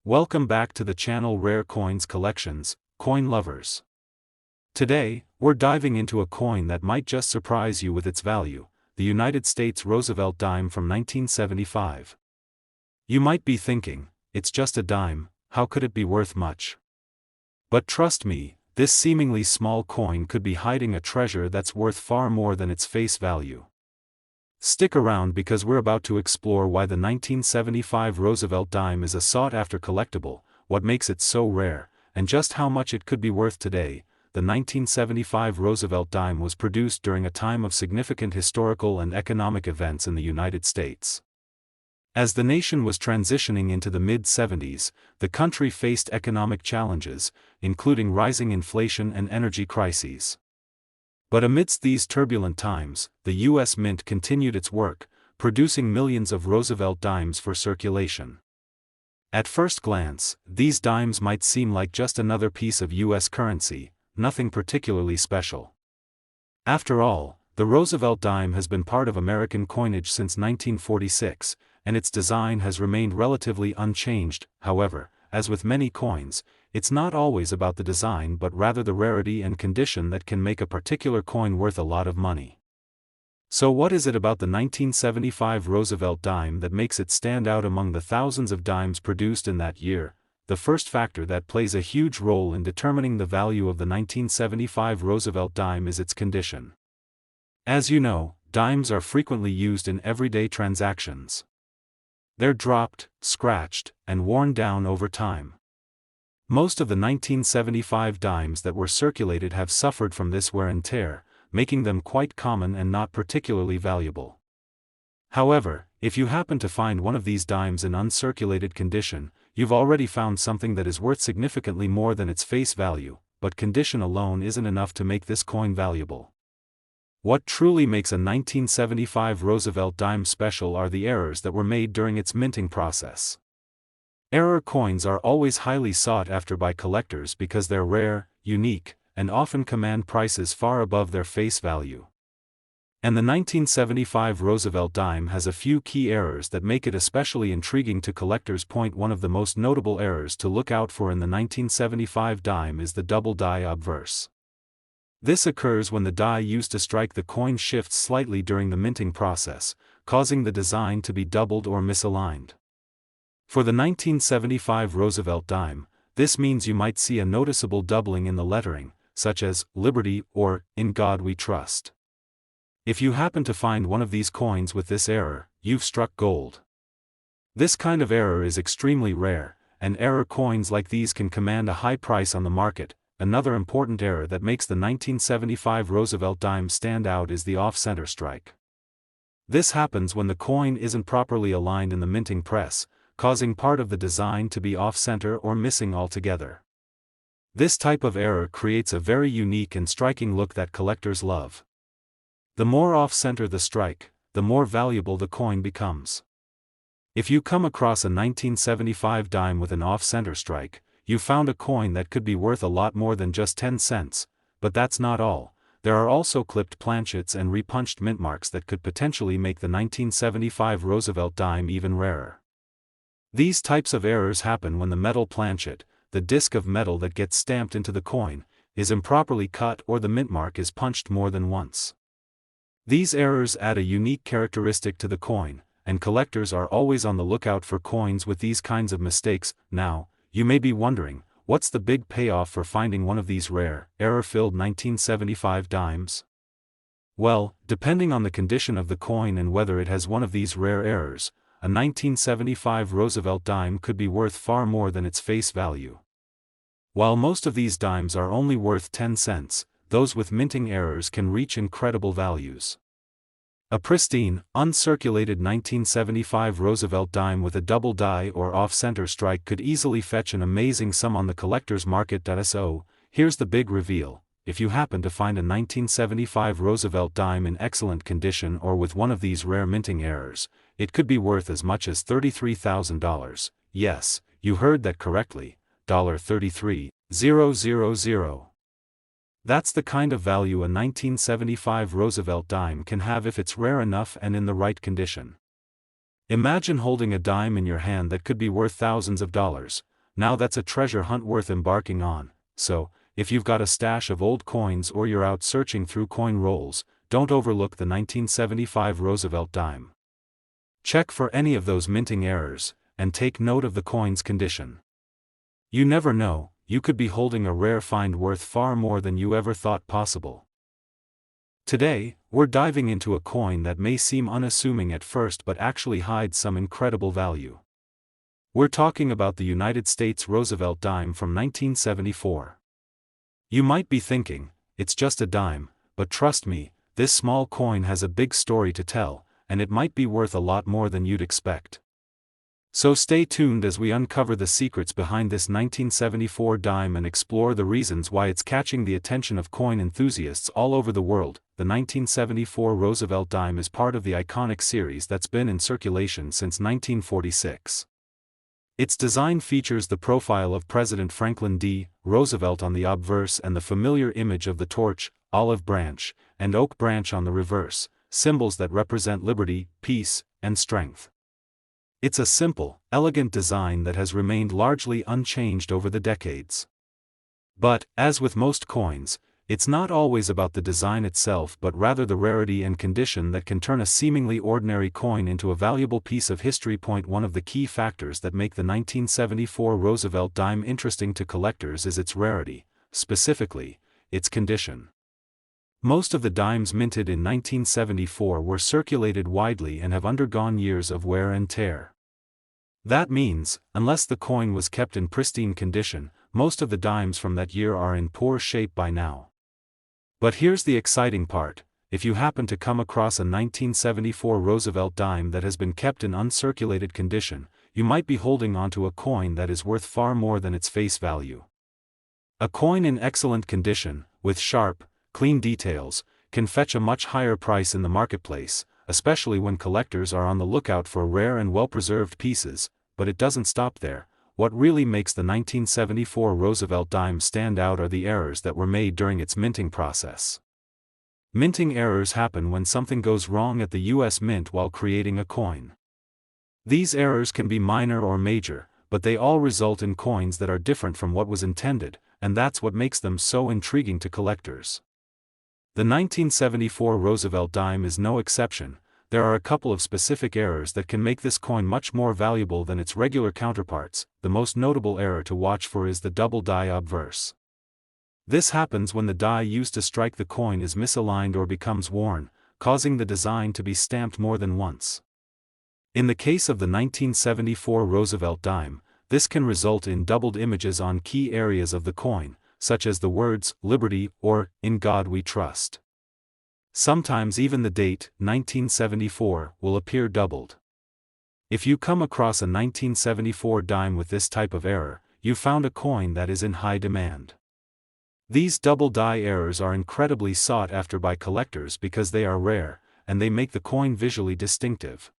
Welcome back to the channel Rare Coins Collections, Coin Lovers. Today, we're diving into a coin that might just surprise you with its value, the United States Roosevelt dime from 1975. You might be thinking, it's just a dime, how could it be worth much? But trust me, this seemingly small coin could be hiding a treasure that's worth far more than its face value. Stick around because we're about to explore why the 1975 Roosevelt dime is a sought-after collectible, what makes it so rare, and just how much it could be worth today. The 1975 Roosevelt dime was produced during a time of significant historical and economic events in the United States. As the nation was transitioning into the mid-70s, the country faced economic challenges, including rising inflation and energy crises. But amidst these turbulent times, the U.S. Mint continued its work, producing millions of Roosevelt dimes for circulation. At first glance, these dimes might seem like just another piece of U.S. currency, nothing particularly special. After all, the Roosevelt dime has been part of American coinage since 1946, and its design has remained relatively unchanged. However, as with many coins, it's not always about the design but rather the rarity and condition that can make a particular coin worth a lot of money. So what is it about the 1975 Roosevelt dime that makes it stand out among the thousands of dimes produced in that year? The first factor that plays a huge role in determining the value of the 1975 Roosevelt dime is its condition. As you know, dimes are frequently used in everyday transactions. They're dropped, scratched, and worn down over time. Most of the 1975 dimes that were circulated have suffered from this wear and tear, making them quite common and not particularly valuable. However, if you happen to find one of these dimes in uncirculated condition, you've already found something that is worth significantly more than its face value, but condition alone isn't enough to make this coin valuable. What truly makes a 1975 Roosevelt dime special are the errors that were made during its minting process. Error coins are always highly sought after by collectors because they're rare, unique, and often command prices far above their face value. And the 1975 Roosevelt dime has a few key errors that make it especially intriguing to collectors. One of the most notable errors to look out for in the 1975 dime is the double die obverse. This occurs when the die used to strike the coin shifts slightly during the minting process, causing the design to be doubled or misaligned. For the 1975 Roosevelt dime, this means you might see a noticeable doubling in the lettering, such as Liberty or In God We Trust. If you happen to find one of these coins with this error, you've struck gold. This kind of error is extremely rare, and error coins like these can command a high price on the market. Another important error that makes the 1975 Roosevelt dime stand out is the off-center strike. This happens when the coin isn't properly aligned in the minting press, causing part of the design to be off-center or missing altogether. This type of error creates a very unique and striking look that collectors love. The more off-center the strike, the more valuable the coin becomes. If you come across a 1975 dime with an off-center strike, you found a coin that could be worth a lot more than just 10 cents, but that's not all. There are also clipped planchets and repunched mint marks that could potentially make the 1975 Roosevelt dime even rarer. These types of errors happen when the metal planchet, the disc of metal that gets stamped into the coin, is improperly cut or the mint mark is punched more than once. These errors add a unique characteristic to the coin, and collectors are always on the lookout for coins with these kinds of mistakes. Now, you may be wondering, what's the big payoff for finding one of these rare, error-filled 1975 dimes? Well, depending on the condition of the coin and whether it has one of these rare errors, a 1975 Roosevelt dime could be worth far more than its face value. While most of these dimes are only worth 10 cents, those with minting errors can reach incredible values. A pristine, uncirculated 1975 Roosevelt dime with a double die or off-center strike could easily fetch an amazing sum on the collector's market. So, here's the big reveal: if you happen to find a 1975 Roosevelt dime in excellent condition or with one of these rare minting errors, it could be worth as much as $33,000. Yes, you heard that correctly, $33,000. That's the kind of value a 1975 Roosevelt dime can have if it's rare enough and in the right condition. Imagine holding a dime in your hand that could be worth thousands of dollars, Now that's a treasure hunt worth embarking on. So, if you've got a stash of old coins or you're out searching through coin rolls, don't overlook the 1975 Roosevelt dime. Check for any of those minting errors, and take note of the coin's condition. You never know, you could be holding a rare find worth far more than you ever thought possible. Today, we're diving into a coin that may seem unassuming at first but actually hides some incredible value. We're talking about the United States Roosevelt dime from 1974. You might be thinking, it's just a dime, but trust me, this small coin has a big story to tell, and it might be worth a lot more than you'd expect. So stay tuned as we uncover the secrets behind this 1974 dime and explore the reasons why it's catching the attention of coin enthusiasts all over the world. The 1974 Roosevelt dime is part of the iconic series that's been in circulation since 1946. Its design features the profile of President Franklin D. Roosevelt on the obverse and the familiar image of the torch, olive branch, and oak branch on the reverse, symbols that represent liberty, peace, and strength. It's a simple, elegant design that has remained largely unchanged over the decades. But, as with most coins, it's not always about the design itself but rather the rarity and condition that can turn a seemingly ordinary coin into a valuable piece of history. One of the key factors that make the 1974 Roosevelt dime interesting to collectors is its rarity, specifically, its condition. Most of the dimes minted in 1974 were circulated widely and have undergone years of wear and tear. That means, unless the coin was kept in pristine condition, most of the dimes from that year are in poor shape by now. But here's the exciting part: if you happen to come across a 1974 Roosevelt dime that has been kept in uncirculated condition, you might be holding onto a coin that is worth far more than its face value. A coin in excellent condition, with sharp, clean details, can fetch a much higher price in the marketplace, especially when collectors are on the lookout for rare and well-preserved pieces. But it doesn't stop there. What really makes the 1974 Roosevelt dime stand out are the errors that were made during its minting process. Minting errors happen when something goes wrong at the U.S. Mint while creating a coin. These errors can be minor or major, but they all result in coins that are different from what was intended, and that's what makes them so intriguing to collectors. The 1974 Roosevelt dime is no exception. There are a couple of specific errors that can make this coin much more valuable than its regular counterparts. The most notable error to watch for is the double die obverse. This happens when the die used to strike the coin is misaligned or becomes worn, causing the design to be stamped more than once. In the case of the 1974 Roosevelt dime, this can result in doubled images on key areas of the coin, such as the words, "Liberty" or "In God We Trust." Sometimes even the date, 1974, will appear doubled. If you come across a 1974 dime with this type of error, you've found a coin that is in high demand. These double die errors are incredibly sought after by collectors because they are rare, and they make the coin visually distinctive.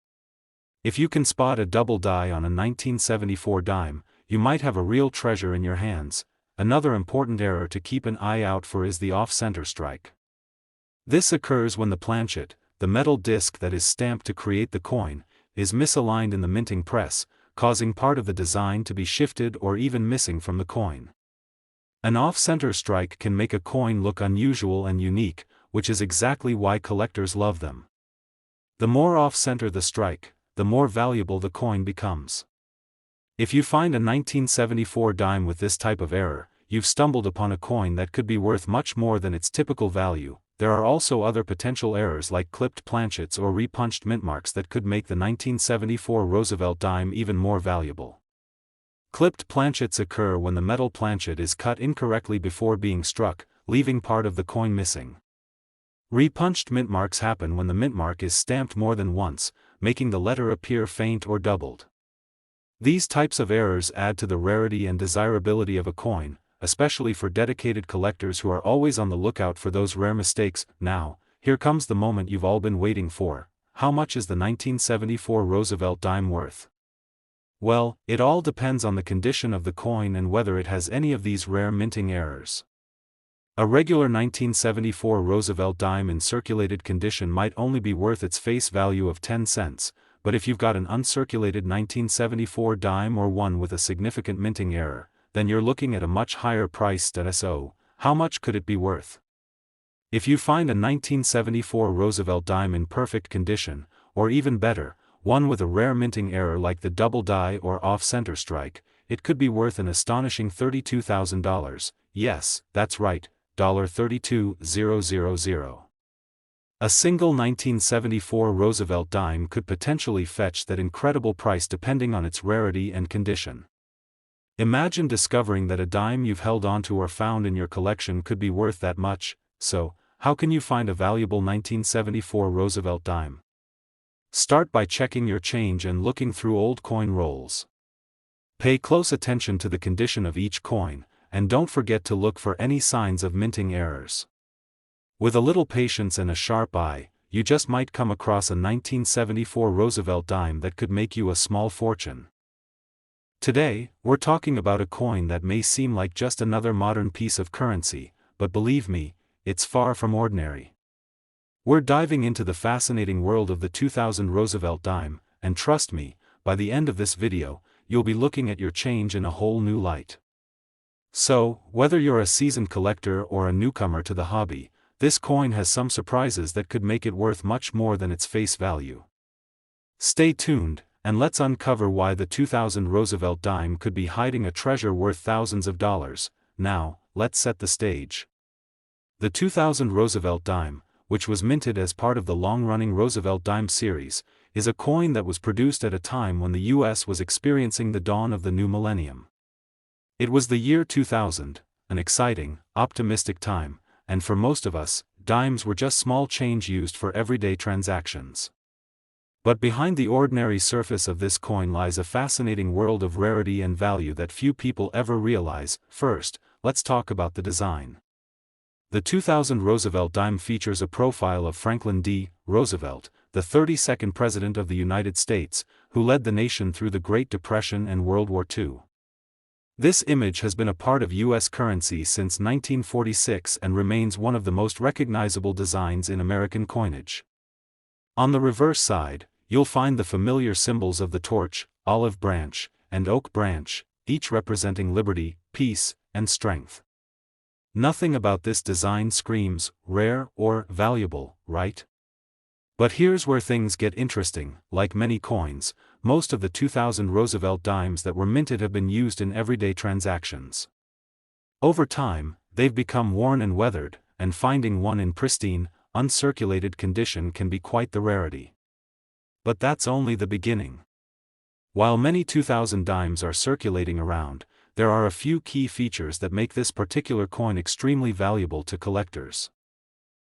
If you can spot a double die on a 1974 dime, you might have a real treasure in your hands. Another important error to keep an eye out for is the off-center strike. This occurs when the planchet, the metal disc that is stamped to create the coin, is misaligned in the minting press, causing part of the design to be shifted or even missing from the coin. An off-center strike can make a coin look unusual and unique, which is exactly why collectors love them. The more off-center the strike, the more valuable the coin becomes. If you find a 1974 dime with this type of error, you've stumbled upon a coin that could be worth much more than its typical value. There are also other potential errors like clipped planchets or repunched mint marks that could make the 1974 Roosevelt dime even more valuable. Clipped planchets occur when the metal planchet is cut incorrectly before being struck, leaving part of the coin missing. Repunched mint marks happen when the mint mark is stamped more than once, making the letter appear faint or doubled. These types of errors add to the rarity and desirability of a coin, especially for dedicated collectors who are always on the lookout for those rare mistakes. Now, here comes the moment you've all been waiting for. How much is the 1974 Roosevelt dime worth? Well, it all depends on the condition of the coin and whether it has any of these rare minting errors. A regular 1974 Roosevelt dime in circulated condition might only be worth its face value of 10 cents, but if you've got an uncirculated 1974 dime or one with a significant minting error, then you're looking at a much higher price. So, how much could it be worth? If you find a 1974 Roosevelt dime in perfect condition, or even better, one with a rare minting error like the double die or off-center strike, it could be worth an astonishing $32,000. Yes, that's right, $32,000. A single 1974 Roosevelt dime could potentially fetch that incredible price depending on its rarity and condition. Imagine discovering that a dime you've held onto or found in your collection could be worth that much. So, how can you find a valuable 1974 Roosevelt dime? Start by checking your change and looking through old coin rolls. Pay close attention to the condition of each coin, and don't forget to look for any signs of minting errors. With a little patience and a sharp eye, you just might come across a 1974 Roosevelt dime that could make you a small fortune. Today, we're talking about a coin that may seem like just another modern piece of currency, but believe me, it's far from ordinary. We're diving into the fascinating world of the 2000 Roosevelt dime, and trust me, by the end of this video, you'll be looking at your change in a whole new light. So, whether you're a seasoned collector or a newcomer to the hobby, this coin has some surprises that could make it worth much more than its face value. Stay tuned, and let's uncover why the 2000 Roosevelt dime could be hiding a treasure worth thousands of dollars. Now, let's set the stage. The 2000 Roosevelt dime, which was minted as part of the long-running Roosevelt dime series, is a coin that was produced at a time when the U.S. was experiencing the dawn of the new millennium. It was the year 2000, an exciting, optimistic time, and for most of us, dimes were just small change used for everyday transactions. But behind the ordinary surface of this coin lies a fascinating world of rarity and value that few people ever realize. First, let's talk about the design. The 2000 Roosevelt dime features a profile of Franklin D. Roosevelt, the 32nd President of the United States, who led the nation through the Great Depression and World War II. This image has been a part of U.S. currency since 1946 and remains one of the most recognizable designs in American coinage. On the reverse side, you'll find the familiar symbols of the torch, olive branch, and oak branch, each representing liberty, peace, and strength. Nothing about this design screams rare or valuable, right? But here's where things get interesting. Like many coins, most of the 2000 Roosevelt dimes that were minted have been used in everyday transactions. Over time, they've become worn and weathered, and finding one in pristine, uncirculated condition can be quite the rarity. But that's only the beginning. While many 2000 dimes are circulating around, there are a few key features that make this particular coin extremely valuable to collectors.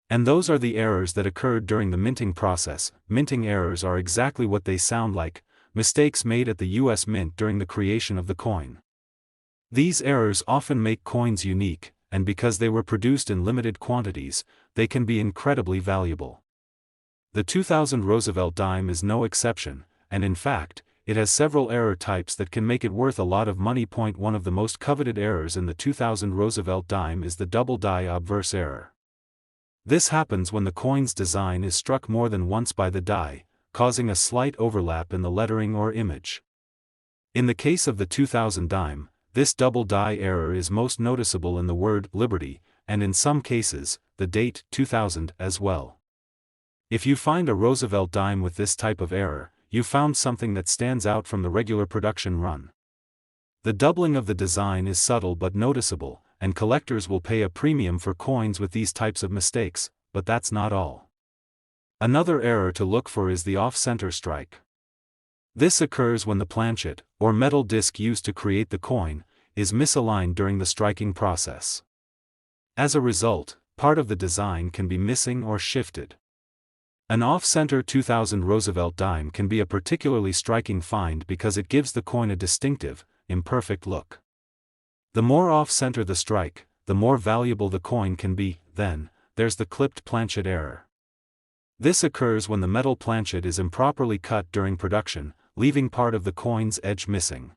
And those are the errors that occurred during the minting process. Minting errors are exactly what they sound like, mistakes made at the U.S. Mint during the creation of the coin. These errors often make coins unique, and because they were produced in limited quantities, they can be incredibly valuable. The 2000 Roosevelt dime is no exception, and in fact, it has several error types that can make it worth a lot of money. One of the most coveted errors in the 2000 Roosevelt dime is the double die obverse error. This happens when the coin's design is struck more than once by the die, causing a slight overlap in the lettering or image. In the case of the 2000 dime, this double die error is most noticeable in the word liberty, and in some cases, the date 2000 as well. If you find a Roosevelt dime with this type of error, you found something that stands out from the regular production run. The doubling of the design is subtle but noticeable, and collectors will pay a premium for coins with these types of mistakes, but that's not all. Another error to look for is the off-center strike. This occurs when the planchet, or metal disc used to create the coin, is misaligned during the striking process. As a result, part of the design can be missing or shifted. An off-center 2000 Roosevelt dime can be a particularly striking find because it gives the coin a distinctive, imperfect look. The more off-center the strike, the more valuable the coin can be. Then, there's the clipped planchet error. This occurs when the metal planchet is improperly cut during production, leaving part of the coin's edge missing.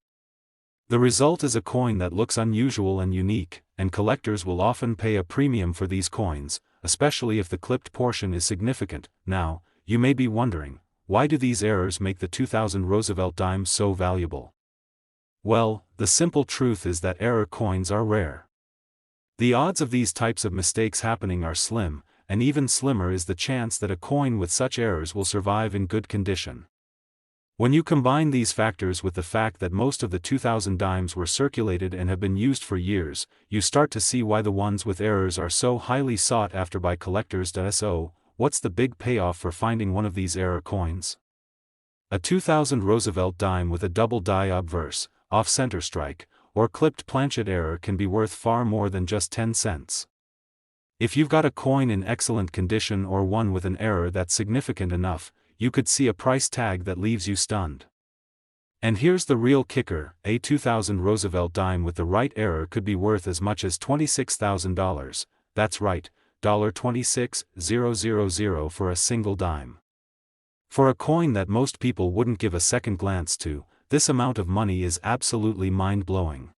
The result is a coin that looks unusual and unique, and collectors will often pay a premium for these coins, especially if the clipped portion is significant. Now, you may be wondering, why do these errors make the 2000 Roosevelt dime so valuable? Well, the simple truth is that error coins are rare. The odds of these types of mistakes happening are slim, and even slimmer is the chance that a coin with such errors will survive in good condition. When you combine these factors with the fact that most of the 2000 dimes were circulated and have been used for years, you start to see why the ones with errors are so highly sought after by collectors. So, what's the big payoff for finding one of these error coins? A 2000 Roosevelt dime with a double die obverse, off-center strike, or clipped planchet error can be worth far more than just 10 cents. If you've got a coin in excellent condition or one with an error that's significant enough, you could see a price tag that leaves you stunned. And here's the real kicker, a 2000 Roosevelt dime with the right error could be worth as much as $26,000, that's right, $26,000 for a single dime. For a coin that most people wouldn't give a second glance to, this amount of money is absolutely mind-blowing.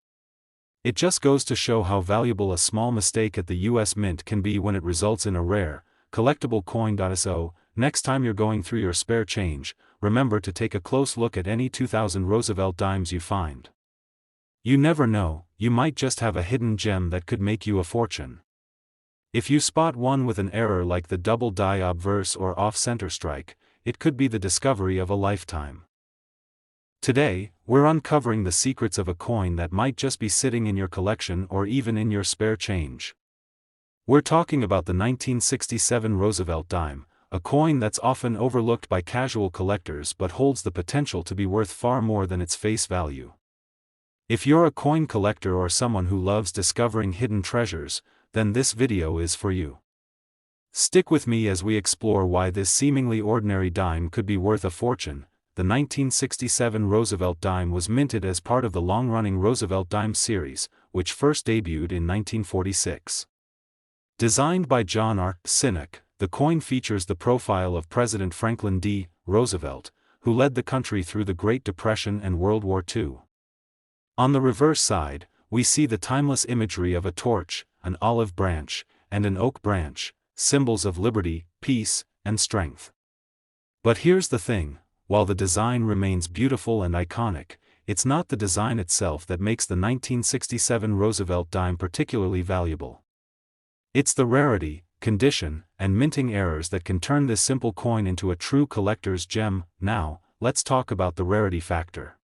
It just goes to show how valuable a small mistake at the US Mint can be when it results in a rare, collectible coin. So, next time you're going through your spare change, remember to take a close look at any 2000 Roosevelt dimes you find. You never know, you might just have a hidden gem that could make you a fortune. If you spot one with an error like the double die obverse or off-center strike, it could be the discovery of a lifetime. Today, we're uncovering the secrets of a coin that might just be sitting in your collection or even in your spare change. We're talking about the 1967 Roosevelt dime, a coin that's often overlooked by casual collectors but holds the potential to be worth far more than its face value. If you're a coin collector or someone who loves discovering hidden treasures, then this video is for you. Stick with me as we explore why this seemingly ordinary dime could be worth a fortune. The 1967 Roosevelt dime was minted as part of the long-running Roosevelt dime series, which first debuted in 1946. Designed by John R. Sinek, the coin features the profile of President Franklin D. Roosevelt, who led the country through the Great Depression and World War II. On the reverse side, we see the timeless imagery of a torch, an olive branch, and an oak branch, symbols of liberty, peace, and strength. But here's the thing, while the design remains beautiful and iconic, it's not the design itself that makes the 1967 Roosevelt dime particularly valuable. It's the rarity, condition, and minting errors that can turn this simple coin into a true collector's gem. Now, let's talk about the rarity factor.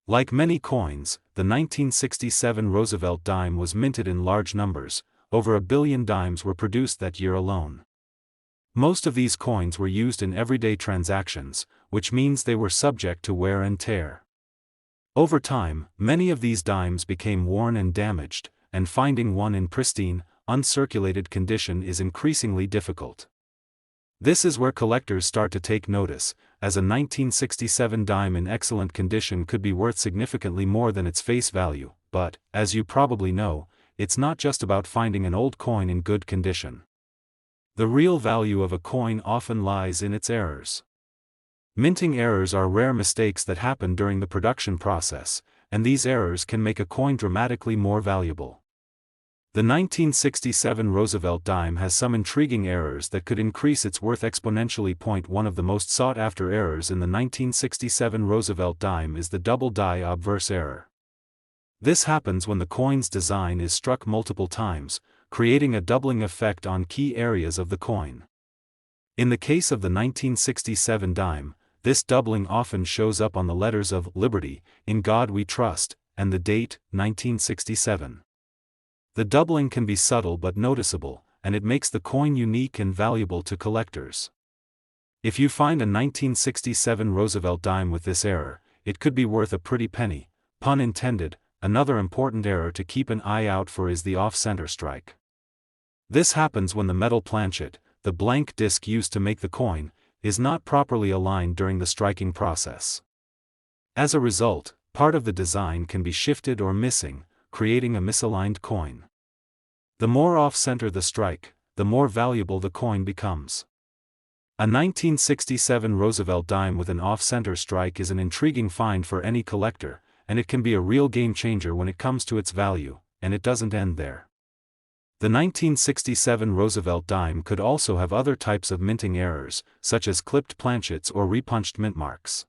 Like many coins, the 1967 Roosevelt dime was minted in large numbers. Over 1 billion dimes were produced that year alone. Most of these coins were used in everyday transactions, which means they were subject to wear and tear. Over time, many of these dimes became worn and damaged, and finding one in pristine, uncirculated condition is increasingly difficult. This is where collectors start to take notice, as a 1967 dime in excellent condition could be worth significantly more than its face value. But, as you probably know, it's not just about finding an old coin in good condition. The real value of a coin often lies in its errors. Minting errors are rare mistakes that happen during the production process, and these errors can make a coin dramatically more valuable. The 1967 Roosevelt dime has some intriguing errors that could increase its worth exponentially. One of the most sought-after errors in the 1967 Roosevelt dime is the double die obverse error. This happens when the coin's design is struck multiple times, creating a doubling effect on key areas of the coin. In the case of the 1967 dime, this doubling often shows up on the letters of Liberty, In God We Trust, and the date, 1967. The doubling can be subtle but noticeable, and it makes the coin unique and valuable to collectors. If you find a 1967 Roosevelt dime with this error, it could be worth a pretty penny, pun intended. Another important error to keep an eye out for is the off-center strike. This happens when the metal planchet, the blank disc used to make the coin, is not properly aligned during the striking process. As a result, part of the design can be shifted or missing, creating a misaligned coin. The more off-center the strike, the more valuable the coin becomes. A 1967 Roosevelt dime with an off-center strike is an intriguing find for any collector, and it can be a real game changer when it comes to its value, and it doesn't end there. The 1967 Roosevelt dime could also have other types of minting errors, such as clipped planchets or repunched mint marks.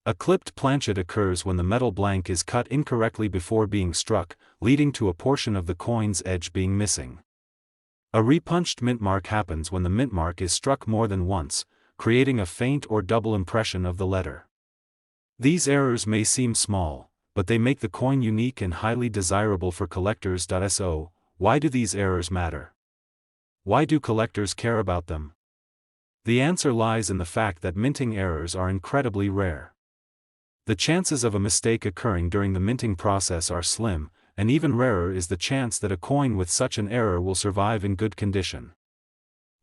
A clipped planchet occurs when the metal blank is cut incorrectly before being struck, leading to a portion of the coin's edge being missing. A repunched mint mark happens when the mint mark is struck more than once, creating a faint or double impression of the letter. These errors may seem small, but they make the coin unique and highly desirable for collectors. So, why do these errors matter? Why do collectors care about them? The answer lies in the fact that minting errors are incredibly rare. The chances of a mistake occurring during the minting process are slim, and even rarer is the chance that a coin with such an error will survive in good condition.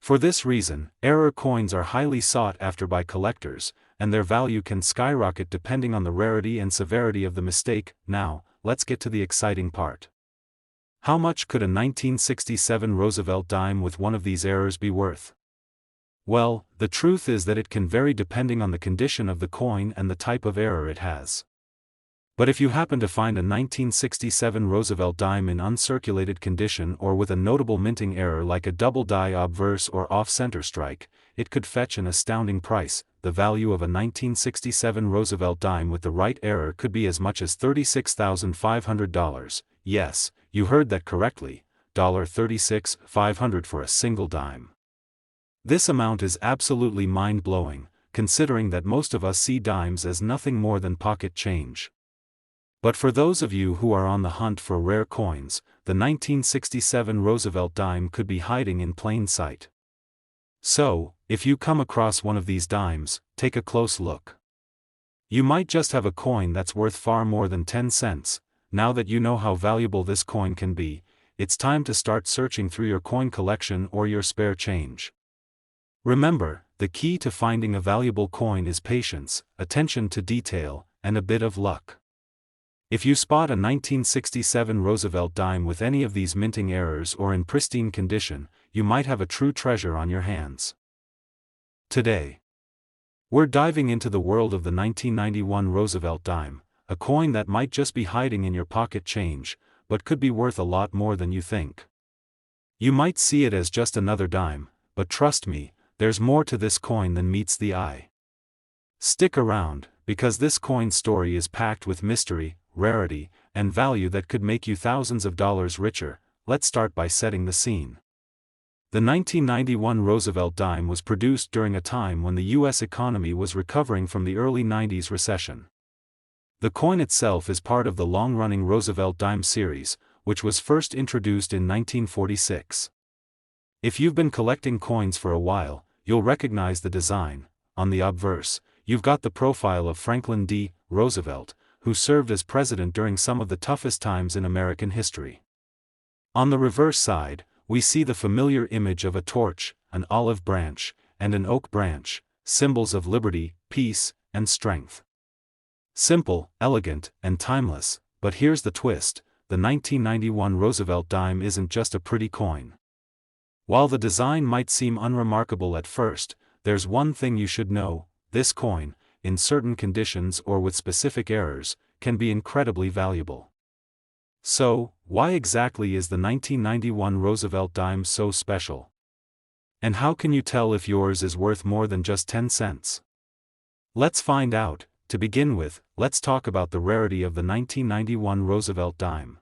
For this reason, error coins are highly sought after by collectors, and their value can skyrocket depending on the rarity and severity of the mistake. Now, let's get to the exciting part. How much could a 1967 Roosevelt dime with one of these errors be worth? Well, the truth is that it can vary depending on the condition of the coin and the type of error it has. But if you happen to find a 1967 Roosevelt dime in uncirculated condition or with a notable minting error like a double die obverse or off-center strike, it could fetch an astounding price. The value of a 1967 Roosevelt dime with the right error could be as much as $36,500. Yes, you heard that correctly, $36,500 for a single dime. This amount is absolutely mind-blowing, considering that most of us see dimes as nothing more than pocket change. But for those of you who are on the hunt for rare coins, the 1967 Roosevelt dime could be hiding in plain sight. So, if you come across one of these dimes, take a close look. You might just have a coin that's worth far more than 10 cents. Now that you know how valuable this coin can be, it's time to start searching through your coin collection or your spare change. Remember, the key to finding a valuable coin is patience, attention to detail, and a bit of luck. If you spot a 1967 Roosevelt dime with any of these minting errors or in pristine condition, you might have a true treasure on your hands. Today, we're diving into the world of the 1991 Roosevelt dime, a coin that might just be hiding in your pocket change, but could be worth a lot more than you think. You might see it as just another dime, but trust me, there's more to this coin than meets the eye. Stick around, because this coin story is packed with mystery, rarity, and value that could make you thousands of dollars richer. Let's start by setting the scene. The 1991 Roosevelt dime was produced during a time when the U.S. economy was recovering from the early 90s recession. The coin itself is part of the long-running Roosevelt dime series, which was first introduced in 1946. If you've been collecting coins for a while, you'll recognize the design. On the obverse, you've got the profile of Franklin D. Roosevelt, who served as president during some of the toughest times in American history. On the reverse side, we see the familiar image of a torch, an olive branch, and an oak branch, symbols of liberty, peace, and strength. Simple, elegant, and timeless, but here's the twist: the 1991 Roosevelt dime isn't just a pretty coin. While the design might seem unremarkable at first, there's one thing you should know: this coin, in certain conditions or with specific errors, can be incredibly valuable. So, why exactly is the 1991 Roosevelt dime so special? And how can you tell if yours is worth more than just 10 cents? Let's find out. To begin with, let's talk about the rarity of the 1991 Roosevelt dime.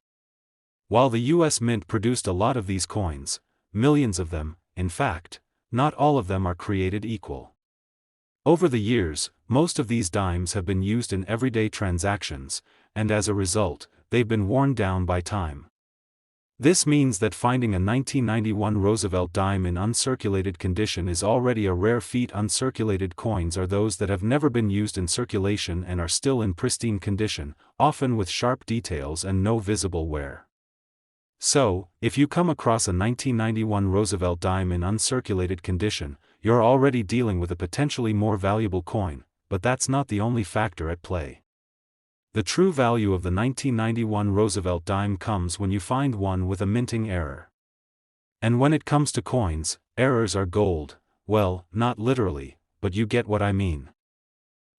While the U.S. Mint produced a lot of these coins, millions of them, in fact, not all of them are created equal. Over the years, most of these dimes have been used in everyday transactions, and as a result, they've been worn down by time. This means that finding a 1991 Roosevelt dime in uncirculated condition is already a rare feat. Uncirculated coins are those that have never been used in circulation and are still in pristine condition, often with sharp details and no visible wear. So, if you come across a 1991 Roosevelt dime in uncirculated condition, you're already dealing with a potentially more valuable coin, but that's not the only factor at play. The true value of the 1991 Roosevelt dime comes when you find one with a minting error. And when it comes to coins, errors are gold. Well, not literally, but you get what I mean.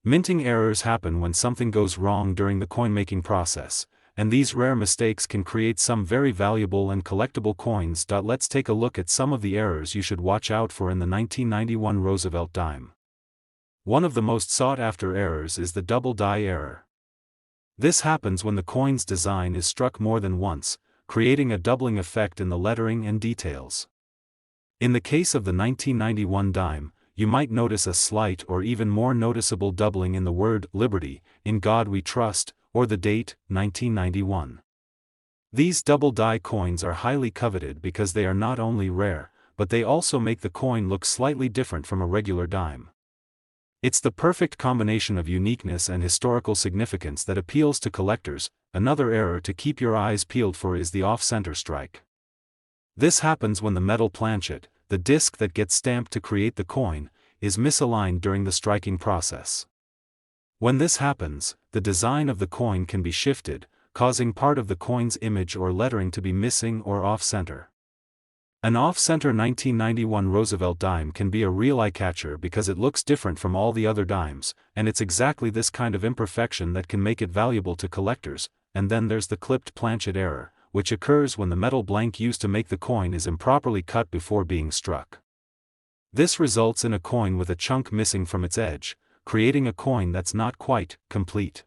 Minting errors happen when something goes wrong during the coin-making process, and these rare mistakes can create some very valuable and collectible coins. Let's take a look at some of the errors you should watch out for in the 1991 Roosevelt dime. One of the most sought-after errors is the double die error. This happens when the coin's design is struck more than once, creating a doubling effect in the lettering and details. In the case of the 1991 dime, you might notice a slight or even more noticeable doubling in the word "Liberty," "In God We Trust," or the date, 1991. These double die coins are highly coveted because they are not only rare, but they also make the coin look slightly different from a regular dime. It's the perfect combination of uniqueness and historical significance that appeals to collectors. Another error to keep your eyes peeled for is the off-center strike. This happens when the metal planchet, the disc that gets stamped to create the coin, is misaligned during the striking process. When this happens, the design of the coin can be shifted, causing part of the coin's image or lettering to be missing or off-center. An off-center 1991 Roosevelt dime can be a real eye-catcher because it looks different from all the other dimes, and it's exactly this kind of imperfection that can make it valuable to collectors. And then there's the clipped planchet error, which occurs when the metal blank used to make the coin is improperly cut before being struck. This results in a coin with a chunk missing from its edge, creating a coin that's not quite complete.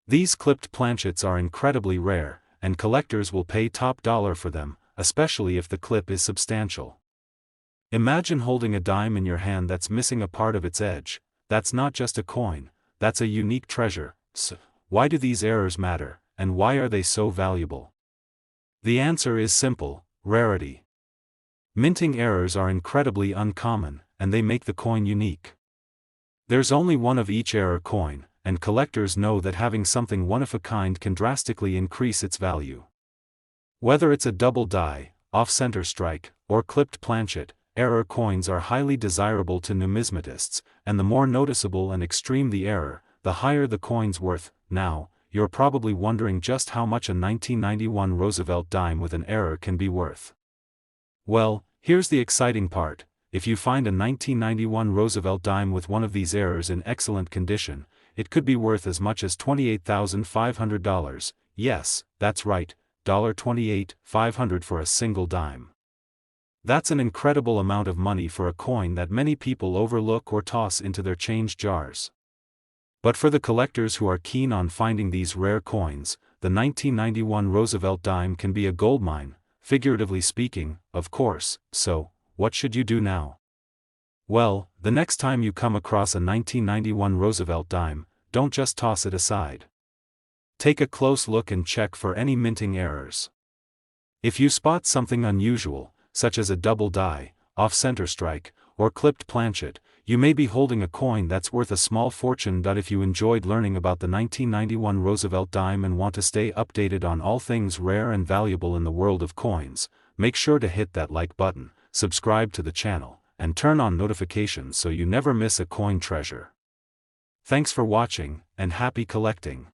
These clipped planchets are incredibly rare, and collectors will pay top dollar for them, especially if the clip is substantial. Imagine holding a dime in your hand that's missing a part of its edge. That's not just a coin, that's a unique treasure. So, why do these errors matter, and why are they so valuable? The answer is simple: rarity. Minting errors are incredibly uncommon, and they make the coin unique. There's only one of each error coin, and collectors know that having something one of a kind can drastically increase its value. Whether it's a double die, off-center strike, or clipped planchet, error coins are highly desirable to numismatists, and the more noticeable and extreme the error, the higher the coin's worth. Now, you're probably wondering just how much a 1991 Roosevelt dime with an error can be worth. Well, here's the exciting part: if you find a 1991 Roosevelt dime with one of these errors in excellent condition, it could be worth as much as $28,500. Yes, that's right, $28,500 for a single dime. That's an incredible amount of money for a coin that many people overlook or toss into their change jars. But for the collectors who are keen on finding these rare coins, the 1991 Roosevelt dime can be a goldmine, figuratively speaking, of course. So, what should you do now? Well, the next time you come across a 1991 Roosevelt dime, don't just toss it aside. Take a close look and check for any minting errors. If you spot something unusual, such as a double die, off-center strike, or clipped planchet, you may be holding a coin that's worth a small fortune. If you enjoyed learning about the 1991 Roosevelt dime and want to stay updated on all things rare and valuable in the world of coins, make sure to hit that like button, subscribe to the channel, and turn on notifications so you never miss a coin treasure. Thanks for watching, and happy collecting.